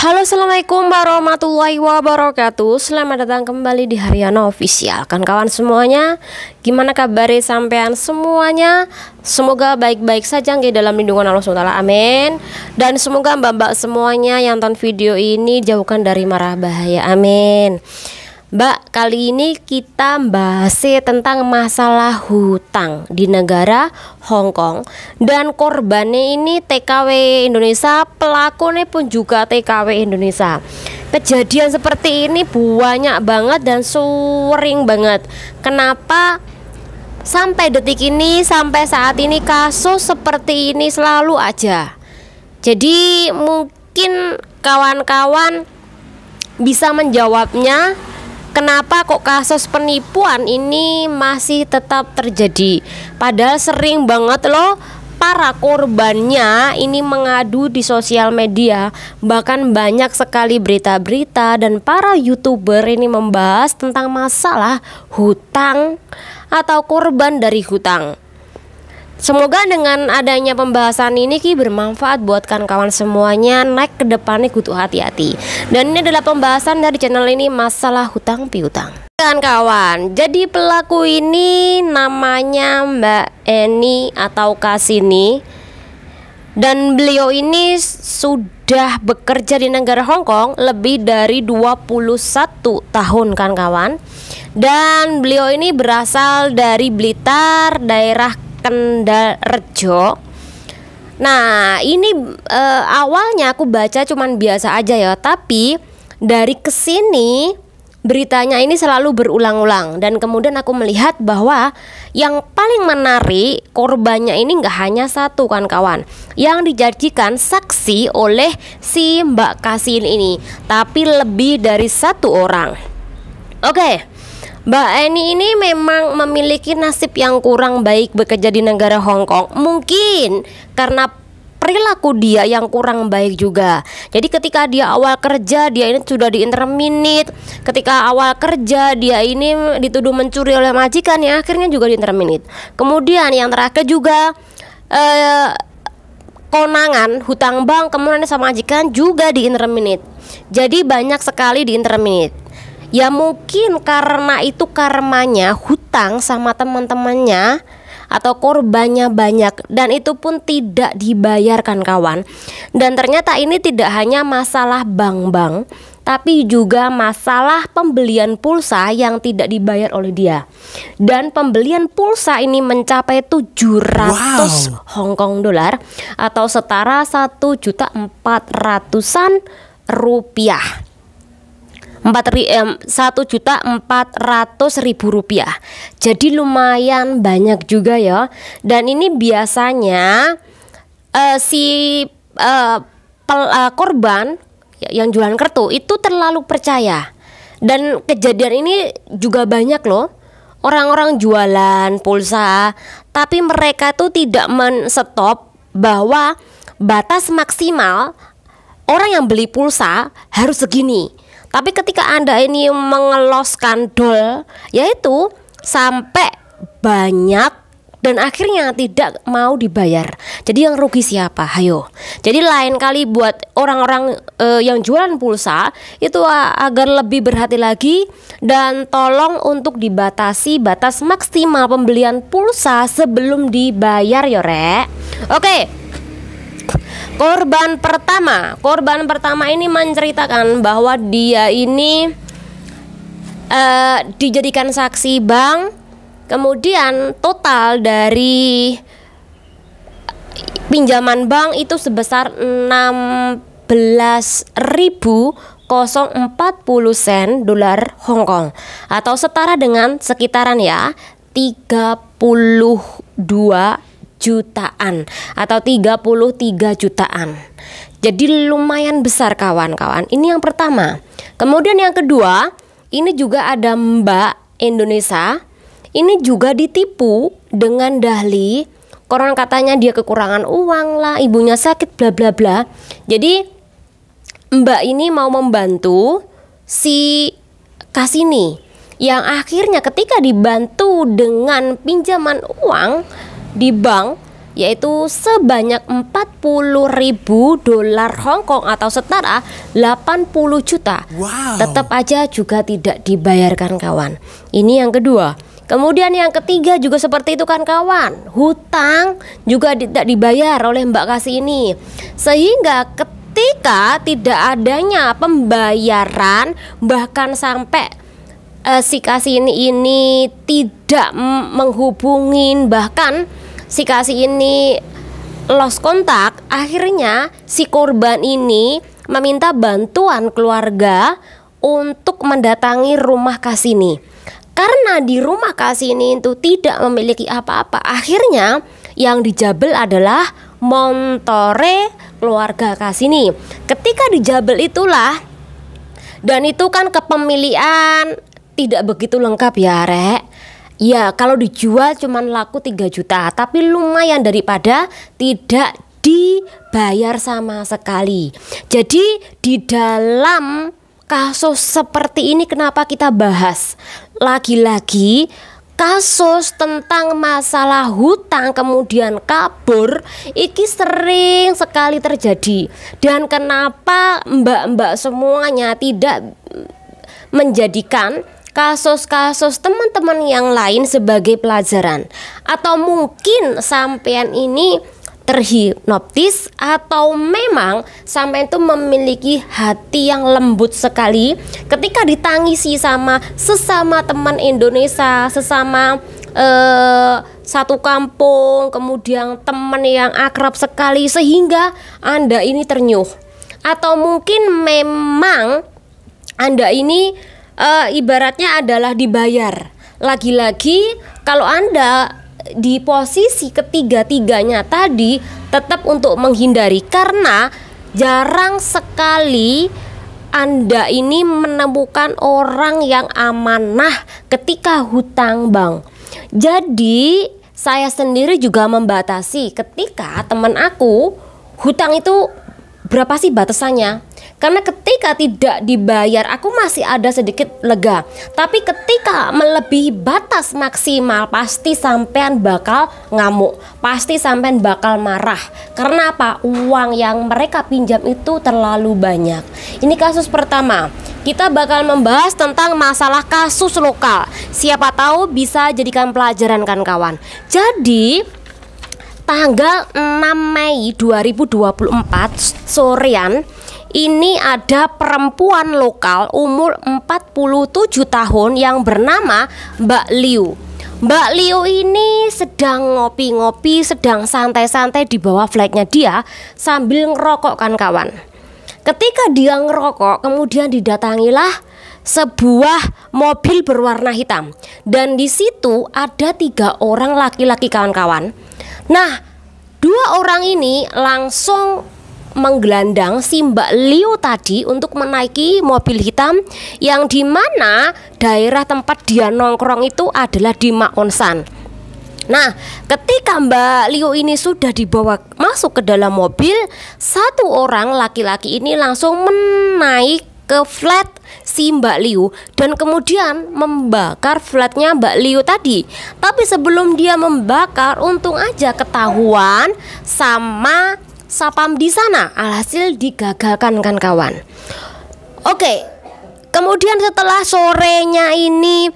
Halo, assalamualaikum warahmatullahi wabarakatuh. Selamat datang kembali di Haryana Official. Kan kawan semuanya, gimana kabar sampean semuanya? Semoga baik-baik saja di dalam lindungan Allah SWT. Amin. Dan semoga mbak-mbak semuanya yang nonton video ini jauhkan dari mara bahaya. Amin. Mbak, kali ini kita bahas tentang masalah hutang di negara Hong Kong. Dan korbannya ini TKW Indonesia, pelakunya pun juga TKW Indonesia. Kejadian seperti ini banyak banget dan sering banget. Kenapa sampai detik ini, sampai saat ini kasus seperti ini selalu aja. Jadi mungkin kawan-kawan bisa menjawabnya, kenapa kok kasus penipuan ini masih tetap terjadi? Padahal sering banget loh para korbannya ini mengadu di sosial media. Bahkan banyak sekali berita-berita dan para YouTuber ini membahas tentang masalah hutang atau korban dari hutang. Semoga dengan adanya pembahasan ini bermanfaat buat kawan semuanya. Naik ke depannya kudu hati-hati. Dan ini adalah pembahasan dari channel ini, masalah hutang piutang. Kawan, jadi pelaku ini namanya Mbak Eni atau Kasini. Dan beliau ini sudah bekerja di negara Hong Kong lebih dari 21 tahun kan kawan. Dan beliau ini berasal dari Blitar, daerah Kendal Rejo. Nah ini awalnya aku baca cuman biasa aja ya, tapi dari kesini beritanya ini selalu berulang-ulang. Dan kemudian aku melihat bahwa yang paling menarik korbannya ini nggak hanya satu kan kawan, yang dijadikan saksi oleh si Mbak Kasin ini, tapi lebih dari satu orang. Oke. Mbak Eni ini memang memiliki nasib yang kurang baik bekerja di negara Hong Kong. Mungkin karena perilaku dia yang kurang baik juga. Jadi ketika dia awal kerja, dia ini sudah diinterminate. Ketika awal kerja, dia ini dituduh mencuri oleh majikan, yang akhirnya juga diinterminate. Kemudian yang terakhir juga konangan hutang bank, kemudian sama majikan juga diinterminate. Jadi banyak sekali diinterminate. Ya mungkin karena itu karmanya hutang sama teman-temannya atau korbannya banyak, dan itu pun tidak dibayarkan kawan. Dan ternyata ini tidak hanya masalah bank-bank, tapi juga masalah pembelian pulsa yang tidak dibayar oleh dia. Dan pembelian pulsa ini mencapai 700 Hong Kong dolar atau setara 1.400.000 rupiah. 1.400.000 rupiah. Jadi lumayan banyak juga ya. Dan ini biasanya korban yang jualan kartu itu terlalu percaya. Dan kejadian ini juga banyak loh. Orang-orang jualan pulsa, tapi mereka tuh tidak men-stop bahwa batas maksimal orang yang beli pulsa harus segini. Tapi ketika Anda ini mengeloskan dol, yaitu sampai banyak dan akhirnya tidak mau dibayar. Jadi yang rugi siapa? Hayo. Jadi lain kali buat orang-orang yang jualan pulsa itu agar lebih berhati lagi, dan tolong untuk dibatasi batas maksimal pembelian pulsa sebelum dibayar ya rek. Oke. Korban pertama ini menceritakan bahwa dia ini dijadikan saksi bank. Kemudian total dari pinjaman bank itu sebesar 16.040 sen dolar Hong Kong atau setara dengan sekitaran ya 32 jutaan atau 33 jutaan. Jadi lumayan besar kawan-kawan. Ini yang pertama. Kemudian yang kedua, ini juga ada Mbak Indonesia. Ini juga ditipu dengan dahly. Konon katanya dia kekurangan uang lah, ibunya sakit bla bla bla. Jadi Mbak ini mau membantu si Kasini, yang akhirnya ketika dibantu dengan pinjaman uang di bank, yaitu sebanyak 40.000 dolar Hong Kong atau setara 80 juta. Wow. Tetap aja juga tidak dibayarkan kawan. Ini yang kedua. Kemudian yang ketiga juga seperti itu kan kawan. Hutang juga tidak dibayar oleh Mbak Kasih ini. Sehingga ketika tidak adanya pembayaran, bahkan sampai si Kasih ini tidak menghubungin, bahkan si Kasih ini lost kontak, akhirnya si korban ini meminta bantuan keluarga untuk mendatangi rumah Kasih ini. Karena di rumah Kasih ini itu tidak memiliki apa-apa, akhirnya yang dijabel adalah montore keluarga Kasih ini. Ketika dijabel itulah, dan itu kan kepemilikan tidak begitu lengkap ya Rek. Ya kalau dijual cuman laku 3 juta, tapi lumayan daripada tidak dibayar sama sekali. Jadi di dalam kasus seperti ini kenapa kita bahas? Lagi-lagi kasus tentang masalah hutang kemudian kabur iki sering sekali terjadi. Dan kenapa mbak-mbak semuanya tidak menjadikan kasus-kasus teman-teman yang lain sebagai pelajaran? Atau mungkin sampean ini terhipnotis, atau memang sampai itu memiliki hati yang lembut sekali ketika ditangisi sama sesama teman Indonesia, sesama satu kampung, kemudian teman yang akrab sekali, sehingga Anda ini ternyuh. Atau mungkin memang Anda ini ibaratnya adalah dibayar. Lagi-lagi kalau Anda di posisi ketiga-tiganya tadi tetap untuk menghindari, karena jarang sekali Anda ini menemukan orang yang amanah ketika hutang bank. Jadi saya sendiri juga membatasi ketika teman aku hutang itu berapa sih batasannya. Karena ketika tidak dibayar aku masih ada sedikit lega, tapi ketika melebihi batas maksimal pasti sampean bakal ngamuk, pasti sampean bakal marah. Karena apa? Uang yang mereka pinjam itu terlalu banyak. Ini kasus pertama. Kita bakal membahas tentang masalah kasus lokal. Siapa tahu bisa jadikan pelajaran kan kawan. Jadi tanggal 6 Mei 2024 sorean ini ada perempuan lokal umur 47 tahun yang bernama Mbak Liu. Mbak Liu ini sedang ngopi-ngopi, sedang santai-santai di bawah flagnya dia sambil ngerokok kan kawan. Ketika dia ngerokok, kemudian didatangilah sebuah mobil berwarna hitam, dan di situ ada 3 orang laki-laki kawan-kawan. Nah, 2 orang ini langsung menggelandang si Mbak Liu tadi untuk menaiki mobil hitam, yang dimana daerah tempat dia nongkrong itu adalah di Ma On Shan. Nah, ketika Mbak Liu ini sudah dibawa masuk ke dalam mobil, 1 orang laki-laki ini langsung menaik ke flat si Mbak Liu dan kemudian membakar flatnya Mbak Liu tadi. Tapi sebelum dia membakar, untung aja ketahuan sama sapam di sana, alhasil digagalkan kan kawan. Oke, kemudian setelah sorenya ini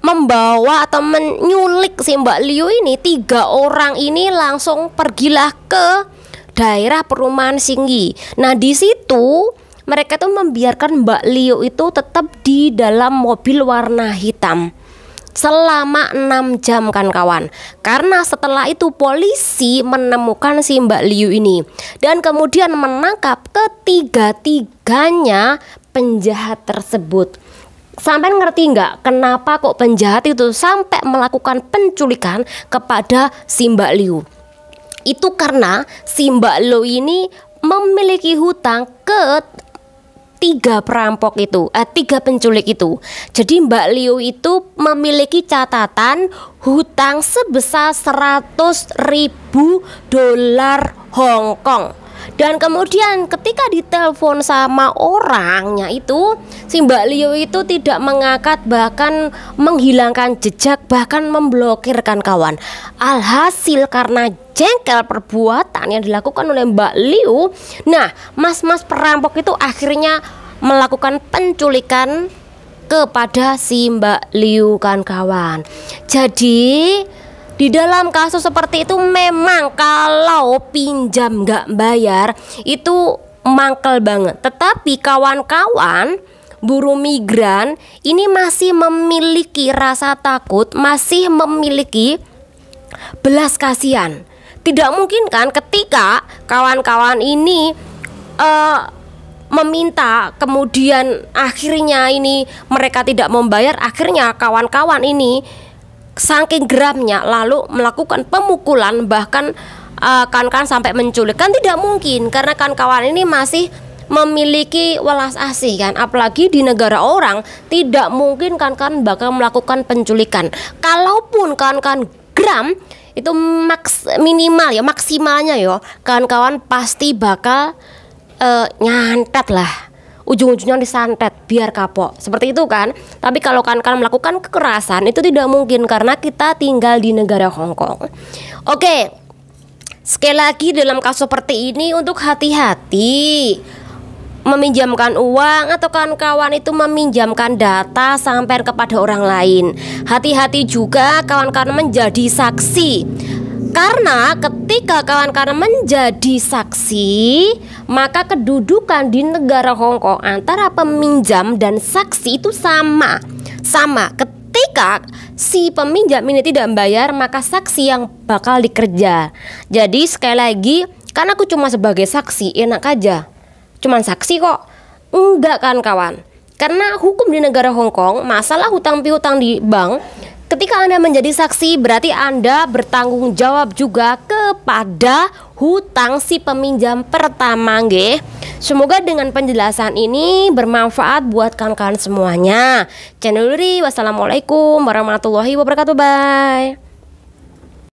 membawa atau menyulik si Mbak Liu ini, 3 orang ini langsung pergilah ke daerah perumahan Singgi. Nah di situ mereka tuh membiarkan Mbak Liu itu tetap di dalam mobil warna hitam selama 6 jam kan kawan. Karena setelah itu polisi menemukan si Mbak Liu ini dan kemudian menangkap ketiga-tiganya penjahat tersebut. Sampai ngerti nggak kenapa kok penjahat itu sampai melakukan penculikan kepada si Mbak Liu? Itu karena si Mbak Liu ini memiliki hutang ke 3 perampok itu, 3 penculik itu. Jadi Mbak Liu itu memiliki catatan hutang sebesar 100.000 dolar Hong Kong. Dan kemudian ketika ditelepon sama orangnya itu, si Mbak Liu itu tidak mengangkat, bahkan menghilangkan jejak, bahkan memblokirkan kawan. Alhasil karena jengkel perbuatan yang dilakukan oleh Mbak Liu. Nah, mas-mas perampok itu akhirnya melakukan penculikan kepada si Mbak Liu kan kawan. Jadi di dalam kasus seperti itu memang kalau pinjam nggak bayar itu mangkel banget. Tetapi kawan-kawan buruh migran ini masih memiliki rasa takut, masih memiliki belas kasihan. Tidak mungkin kan ketika kawan-kawan ini meminta, kemudian akhirnya ini mereka tidak membayar, akhirnya kawan-kawan ini saking geramnya lalu melakukan pemukulan, bahkan kawan-kawan sampai menculik. Kan tidak mungkin, karena kawan-kawan ini masih memiliki welas asih kan, apalagi di negara orang tidak mungkin kawan-kawan bakal melakukan penculikan. Kalaupun kawan-kawan geram itu minimal ya, maksimalnya ya kawan-kawan pasti bakal nyantet lah, ujung-ujungnya disantet biar kapok, seperti itu kan. Tapi kalau kawan-kawan melakukan kekerasan itu tidak mungkin karena kita tinggal di negara Hong Kong. Oke, sekali lagi dalam kasus seperti ini untuk hati-hati meminjamkan uang atau kawan-kawan itu meminjamkan data sampai kepada orang lain. Hati-hati juga kawan-kawan menjadi saksi, karena ketika kawan-kawan menjadi saksi maka kedudukan di negara Hong Kong antara peminjam dan saksi itu sama. Ketika si peminjam ini tidak membayar maka saksi yang bakal dikerja. Jadi sekali lagi, karena aku cuma sebagai saksi enak aja, cuman saksi kok. Enggak kan kawan, karena hukum di negara Hong Kong masalah hutang piutang di bank, ketika Anda menjadi saksi berarti Anda bertanggung jawab juga kepada hutang si peminjam pertama nggih. Semoga dengan penjelasan ini bermanfaat buat kawan-kawan semuanya. Channel Luri, wassalamualaikum warahmatullahi wabarakatuh. Bye.